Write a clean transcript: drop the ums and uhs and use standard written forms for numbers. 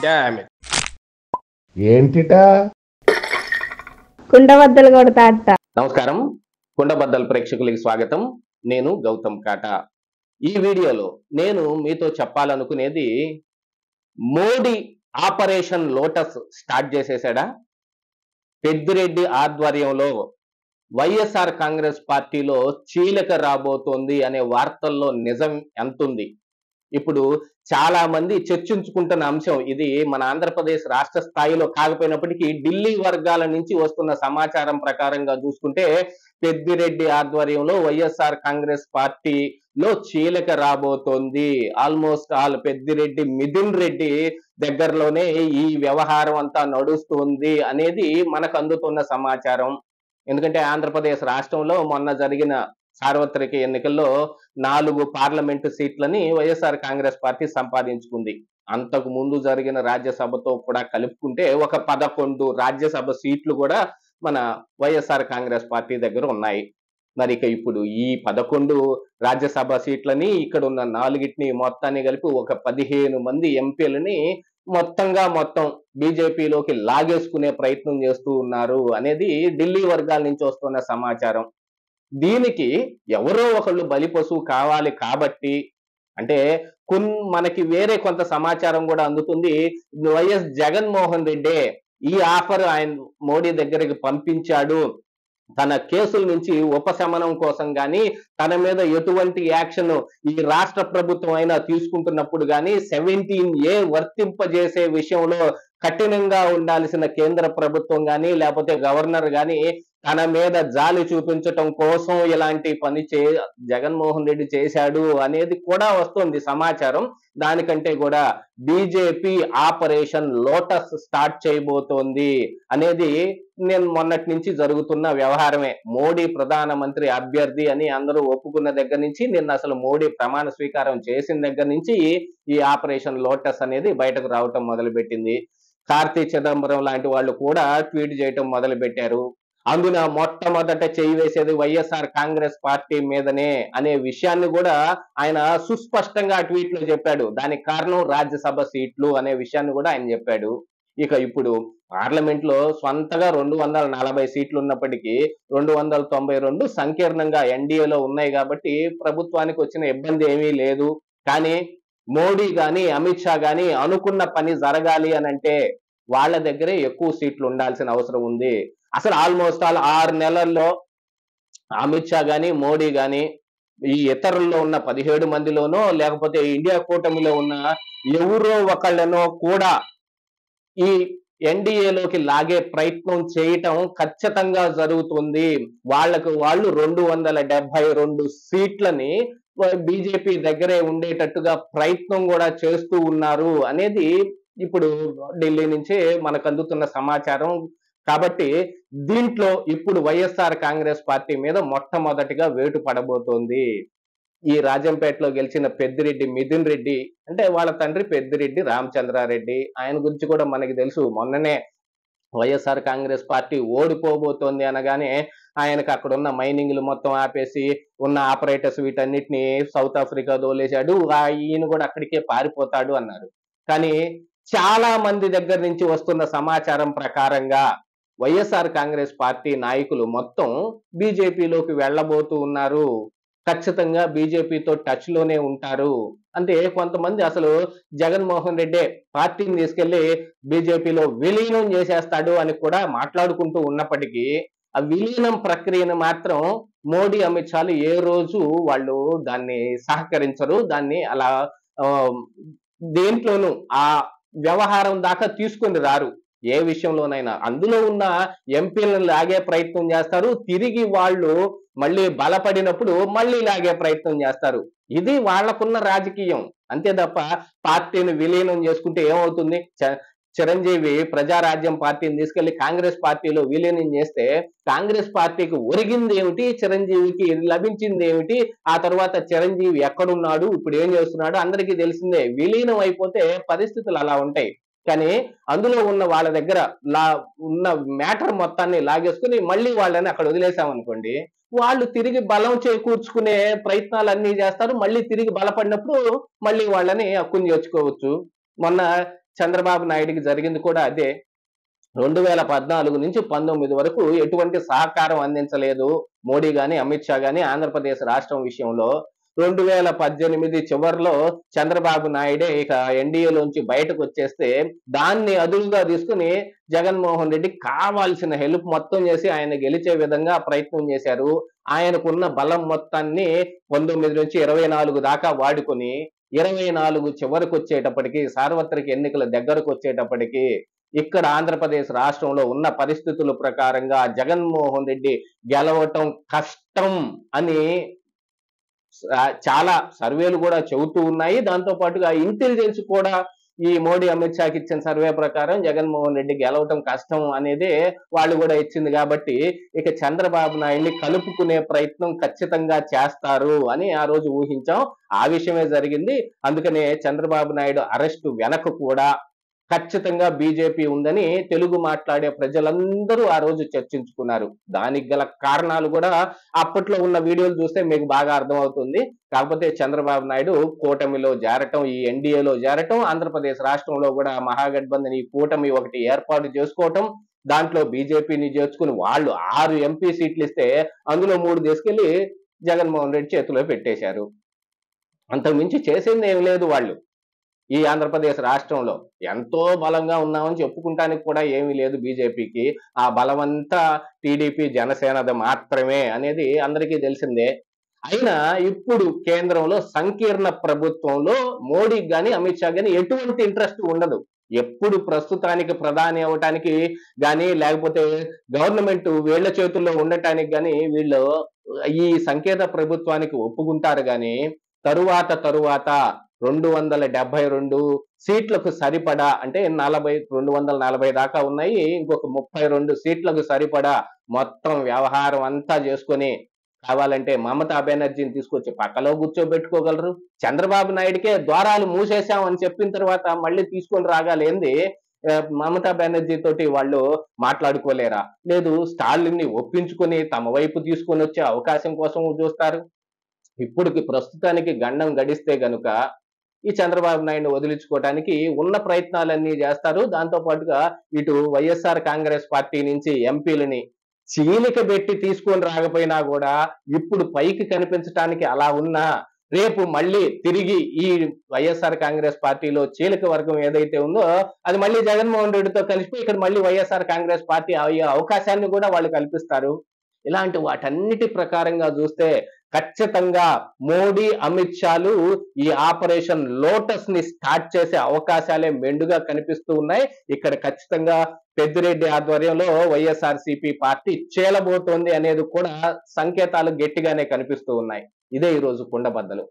Damn it. ఏంటిటా కుండబద్దలు కొడతా అట్ట. నమస్కారం, కుండబద్దల్ ప్రేక్షకులకి స్వాగతం. నేను గౌతమ్ కాటా. ఈ వీడియోలో నేను మీతో చెప్పాలనుకునేది, మోడీ ఆపరేషన్ లోటస్ స్టార్ట్ చేసేసాడా? పెద్దిరెడ్డి ఆధ్వర్యంలో వైఎస్ఆర్ కాంగ్రెస్ పార్టీలో చీలిక రాబోతోంది అనే వార్తల్లో నిజం ఎంతుంది? ఇప్పుడు చాలా మంది చర్చించుకుంటున్న అంశం ఇది. మన ఆంధ్రప్రదేశ్ రాష్ట్ర స్థాయిలో కాకపోయినప్పటికీ ఢిల్లీ వర్గాల నుంచి వస్తున్న సమాచారం ప్రకారంగా చూసుకుంటే, పెద్దిరెడ్డి ఆధ్వర్యంలో వైఎస్ఆర్ కాంగ్రెస్ పార్టీలో చీలిక రాబోతోంది. ఆల్మోస్ట్ ఆల్ పెద్దిరెడ్డి మిథున్ రెడ్డి దగ్గరలోనే ఈ వ్యవహారం అంతా నడుస్తుంది అనేది మనకు అందుతున్న సమాచారం. ఎందుకంటే ఆంధ్రప్రదేశ్ రాష్ట్రంలో మొన్న జరిగిన సార్వత్రిక ఎన్నికల్లో 4 పార్లమెంటు సీట్లని వైఎస్ఆర్ కాంగ్రెస్ పార్టీ సంపాదించుకుంది. అంతకు ముందు జరిగిన రాజ్యసభతో కూడా కలుపుకుంటే ఒక 11 రాజ్యసభ సీట్లు కూడా మన వైఎస్ఆర్ కాంగ్రెస్ పార్టీ దగ్గర ఉన్నాయి. మరి ఇక ఇప్పుడు ఈ 11 రాజ్యసభ సీట్లని, ఇక్కడ ఉన్న 4ని మొత్తాన్ని కలిపి ఒక 15 మంది ఎంపీలని మొత్తం బీజేపీలోకి లాగేసుకునే ప్రయత్నం చేస్తూ ఉన్నారు అనేది ఢిల్లీ వర్గాల నుంచి వస్తున్న సమాచారం. దీనికి ఎవరో ఒకళ్ళు బలిపశువు కావాలి కాబట్టి, అంటే మనకి వేరే కొంత సమాచారం కూడా అందుతుంది. వైఎస్ జగన్మోహన్ రెడ్డి ఈ ఆఫర్ ఆయన మోడీ దగ్గరికి పంపించాడు. తన కేసుల నుంచి ఉపశమనం కోసం గాని, తన మీద ఎటువంటి యాక్షన్ ఈ రాష్ట్ర ప్రభుత్వం అయినా తీసుకుంటున్నప్పుడు గాని 17A వర్తింపజేసే విషయంలో కఠినంగా ఉండాల్సిన కేంద్ర ప్రభుత్వం గాని, లేకపోతే గవర్నర్ గాని తన మీద జాలి చూపించటం కోసం ఇలాంటి పని జగన్మోహన్ రెడ్డి చేశాడు అనేది కూడా వస్తుంది సమాచారం. దానికంటే కూడా బీజేపీ ఆపరేషన్ లోటస్ స్టార్ట్ చేయబోతోంది అనేది నేను మొన్నటి నుంచి జరుగుతున్న వ్యవహారమే. మోడీ ప్రధానమంత్రి అభ్యర్థి అని అందరూ ఒప్పుకున్న దగ్గర నుంచి, నిన్న అసలు మోడీ ప్రమాణ స్వీకారం చేసిన దగ్గర నుంచి ఈ ఆపరేషన్ లోటస్ అనేది బయటకు రావటం మొదలుపెట్టింది. కార్తీ చిదంబరం లాంటి వాళ్ళు కూడా ట్వీట్ చేయటం మొదలు పెట్టారు. అందున మొట్టమొదట చేయి వేసేది వైఎస్ఆర్ కాంగ్రెస్ పార్టీ మీదనే అనే విషయాన్ని కూడా ఆయన సుస్పష్టంగా ట్వీట్ లో చెప్పాడు. దానికి కారణం రాజ్యసభ సీట్లు అనే విషయాన్ని కూడా ఆయన చెప్పాడు. ఇక ఇప్పుడు పార్లమెంట్ లో స్వంతగా 240 సీట్లు ఉన్నప్పటికీ 292 సంకీర్ణంగా ఎన్డీఏలో ఉన్నాయి కాబట్టి ప్రభుత్వానికి వచ్చిన ఇబ్బంది ఏమీ లేదు. కానీ మోడీ గాని, అమిత్ షా గాని అనుకున్న పని జరగాలి అని అంటే వాళ్ళ దగ్గరే ఎక్కువ సీట్లు ఉండాల్సిన అవసరం ఉంది. అసలు ఆల్మోస్ట్ ఆల్ 6 నెలల్లో అమిత్ షా గాని, మోడీ గాని ఈ ఇతరుల్లో ఉన్న 17 మందిలోనో, లేకపోతే ఇండియా కూటమిలో ఉన్న ఎవరో ఒకళ్ళనో కూడా ఈ ఎన్డీఏలోకి లాగే ప్రయత్నం చేయటం ఖచ్చితంగా జరుగుతుంది. వాళ్ళు 272 సీట్లని బీజేపీ దగ్గరే ఉండేటట్టుగా ప్రయత్నం కూడా చేస్తూ ఉన్నారు అనేది ఇప్పుడు ఢిల్లీ నుంచి మనకు అందుతున్న సమాచారం. కాబట్టి దీంట్లో ఇప్పుడు వైఎస్ఆర్ కాంగ్రెస్ పార్టీ మీద మొట్టమొదటిగా వేటు పడబోతోంది. ఈ రాజంపేటలో గెలిచిన పెద్దిరెడ్డి మిథున్ రెడ్డి, అంటే వాళ్ళ తండ్రి పెద్దిరెడ్డి రామచంద్రారెడ్డి, ఆయన గురించి కూడా మనకి తెలుసు. మొన్ననే వైఎస్ఆర్ కాంగ్రెస్ పార్టీ ఓడిపోబోతోంది అనగానే ఆయనకు అక్కడ ఉన్న మైనింగ్లు మొత్తం ఆపేసి ఉన్న ఆపరేటర్స్ వీటన్నిటిని సౌత్ ఆఫ్రికా దోలేశాడు. ఈయన కూడా అక్కడికే పారిపోతాడు అన్నారు. కానీ చాలా మంది దగ్గర నుంచి వస్తున్న సమాచారం ప్రకారంగా వైఎస్ఆర్ కాంగ్రెస్ పార్టీ నాయకులు మొత్తం బీజేపీలోకి వెళ్ళబోతూ ఉన్నారు. ఖచ్చితంగా బీజేపీతో టచ్ లోనే ఉంటారు. అంటే కొంతమంది అసలు జగన్మోహన్ రెడ్డి పార్టీని తీసుకెళ్లి బీజేపీలో విలీనం చేసేస్తాడు అని కూడా మాట్లాడుకుంటూ ఉన్నప్పటికీ, ఆ విలీనం ప్రక్రియను మాత్రం మోడీ, అమిత్ షాలు ఏ రోజు వాళ్ళు దాన్ని సహకరించరు. దాన్ని అలా దేంట్లోనూ ఆ వ్యవహారం దాకా తీసుకొని రారు. ఏ విషయంలోనైనా అందులో ఉన్న ఎంపీలను లాగే ప్రయత్నం చేస్తారు. తిరిగి వాళ్ళు మళ్ళీ బలపడినప్పుడు మళ్ళీ లాగే ప్రయత్నం చేస్తారు. ఇది వాళ్లకున్న రాజకీయం. అంతే తప్ప పార్టీని విలీనం చేసుకుంటే ఏమవుతుంది? చిరంజీవి ప్రజారాజ్యం పార్టీని తీసుకెళ్లి కాంగ్రెస్ పార్టీలో విలీనం చేస్తే కాంగ్రెస్ పార్టీకి ఒరిగింది ఏమిటి, చిరంజీవికి లభించింది ఏమిటి, ఆ తర్వాత చిరంజీవి ఎక్కడున్నాడు, ఇప్పుడు ఏం చేస్తున్నాడు అందరికీ తెలిసిందే. విలీనం అయిపోతే పరిస్థితులు అలా ఉంటాయి. కానీ అందులో ఉన్న వాళ్ళ దగ్గర ఉన్న మ్యాటర్ మొత్తాన్ని లాగేసుకుని మళ్ళీ వాళ్ళని అక్కడ వదిలేసామనుకోండి, వాళ్ళు తిరిగి బలం చేకూర్చుకునే ప్రయత్నాలు అన్ని చేస్తారు. మళ్ళీ తిరిగి బలపడినప్పుడు మళ్ళీ వాళ్ళని హక్కుని చేర్చుకోవచ్చు. మొన్న చంద్రబాబు నాయుడికి జరిగింది కూడా అదే. 2014 నుంచి 19 వరకు ఎటువంటి సహకారం అందించలేదు మోడీ గాని, అమిత్ షా గాని ఆంధ్రప్రదేశ్ రాష్ట్రం విషయంలో. 2018 చివరిలో చంద్రబాబు నాయుడే ఇక ఎన్డీఏలోంచి బయటకు వచ్చేస్తే దాన్ని అదునుగా తీసుకుని జగన్మోహన్ రెడ్డి కావాల్సిన హెల్ప్ మొత్తం చేసి ఆయన గెలిచే విధంగా ప్రయత్నం చేశారు. ఆయనకున్న బలం మొత్తాన్ని 19 నుంచి 24 దాకా వాడుకొని 24 చివరికి వచ్చేటప్పటికి, సార్వత్రిక ఎన్నికల దగ్గరకు వచ్చేటప్పటికి ఇక్కడ ఆంధ్రప్రదేశ్ రాష్ట్రంలో ఉన్న పరిస్థితుల ప్రకారంగా జగన్మోహన్ రెడ్డి గెలవటం కష్టం అని చాలా సర్వేలు కూడా చెబుతూ ఉన్నాయి. దాంతో పాటుగా ఇంటెలిజెన్స్ కూడా ఈ మోడీ అమిత్ షాకి ఇచ్చిన సర్వే ప్రకారం జగన్మోహన్ రెడ్డి గెలవటం కష్టం అనేది వాళ్ళు కూడా ఇచ్చింది. కాబట్టి ఇక చంద్రబాబు నాయుడిని కలుపుకునే ప్రయత్నం ఖచ్చితంగా చేస్తారు అని ఆ రోజు ఊహించాం. ఆ విషయమే జరిగింది. అందుకనే చంద్రబాబు నాయుడు అరెస్టు వెనక కూడా ఖచ్చితంగా బీజేపీ ఉందని తెలుగు మాట్లాడే ప్రజలందరూ ఆ రోజు చర్చించుకున్నారు. దానికి గల కారణాలు కూడా అప్పట్లో ఉన్న వీడియోలు చూస్తే మీకు బాగా అర్థమవుతుంది. కాకపోతే చంద్రబాబు నాయుడు కూటమిలో చేరటం, ఈ ఎన్డీఏలో చేరటం, ఆంధ్రప్రదేశ్ రాష్ట్రంలో కూడా మహాగఠబంధన్ ఈ కూటమి ఒకటి ఏర్పాటు చేసుకోవటం, దాంట్లో బీజేపీని చేర్చుకుని వాళ్ళు 6 ఎంపీ సీట్లు ఇస్తే అందులో 3 తీసుకెళ్లి జగన్మోహన్ రెడ్డి చేతిలో పెట్టేశారు. అంతకుమించి చేసింది ఏం లేదు. వాళ్ళు ఈ ఆంధ్రప్రదేశ్ రాష్ట్రంలో ఎంతో బలంగా ఉన్నామని చెప్పుకుంటానికి కూడా ఏమీ లేదు బీజేపీకి. ఆ బలమంతా టీడీపీ జనసేనది మాత్రమే అనేది అందరికీ తెలిసిందే. అయినా ఇప్పుడు కేంద్రంలో సంకీర్ణ ప్రభుత్వంలో మోడీకి గాని, అమిత్ షా గాని ఎటువంటి ఇంట్రెస్ట్ ఉండదు. ఎప్పుడు ప్రస్తుతానికి ప్రధాని అవటానికి గాని, లేకపోతే గవర్నమెంట్ వీళ్ళ చేతుల్లో ఉండటానికి గాని వీళ్ళు ఈ సంకీర్ణ ప్రభుత్వానికి ఒప్పుకుంటారు గాని తరువాత 272 సీట్లకు సరిపడా, అంటే 240 దాకా ఉన్నాయి, ఇంకొక 32 సీట్లకు సరిపడా మొత్తం వ్యవహారం అంతా చేసుకొని కావాలంటే మమతా బెనర్జీని తీసుకొచ్చి పక్కలో కూర్చోబెట్టుకోగలరు. చంద్రబాబు నాయుడికే ద్వారాలు మూసేశాం అని చెప్పిన తర్వాత మళ్ళీ తీసుకొని రాగాలేంది మమతా బెనర్జీ తోటి వాళ్ళు మాట్లాడుకోలేరా? లేదు, స్టాలిన్ని ఒప్పించుకొని తమ వైపు తీసుకొని వచ్చే అవకాశం కోసం చూస్తారు. ఇప్పటికి ప్రస్తుతానికి గండం గడిస్తే గనుక ఈ చంద్రబాబు నాయుడిని వదిలించుకోవడానికి ఉన్న ప్రయత్నాలన్నీ చేస్తారు. దాంతో పాటుగా ఇటు వైఎస్ఆర్ కాంగ్రెస్ పార్టీ నుంచి ఎంపీలని చీలిక పెట్టి తీసుకొని రాకపోయినా కూడా ఇప్పుడు పైకి కనిపించడానికి అలా ఉన్నా రేపు మళ్ళీ తిరిగి ఈ వైఎస్ఆర్ కాంగ్రెస్ పార్టీలో చీలిక వర్గం ఏదైతే ఉందో అది మళ్ళీ జగన్మోహన్ రెడ్డితో కలిసి ఇక్కడ మళ్ళీ వైఎస్ఆర్ కాంగ్రెస్ పార్టీ అయ్యే అవకాశాన్ని కూడా వాళ్ళు కల్పిస్తారు. ఇలాంటి వాటన్నిటి ప్రకారంగా చూస్తే ఖచ్చితంగా మోడీ, అమిత్ షాలు ఈ ఆపరేషన్ లోటస్ ని స్టార్ట్ చేసే అవకాశాలే మెండుగా కనిపిస్తూ ఉన్నాయి. ఇక్కడ ఖచ్చితంగా పెద్దిరెడ్డి ఆధ్వర్యంలో వైఎస్ఆర్సీపీ పార్టీ చేలబోతోంది అనేది కూడా సంకేతాలు గట్టిగానే కనిపిస్తూ ఉన్నాయి. ఇదే ఈ రోజు కుండబద్దలు.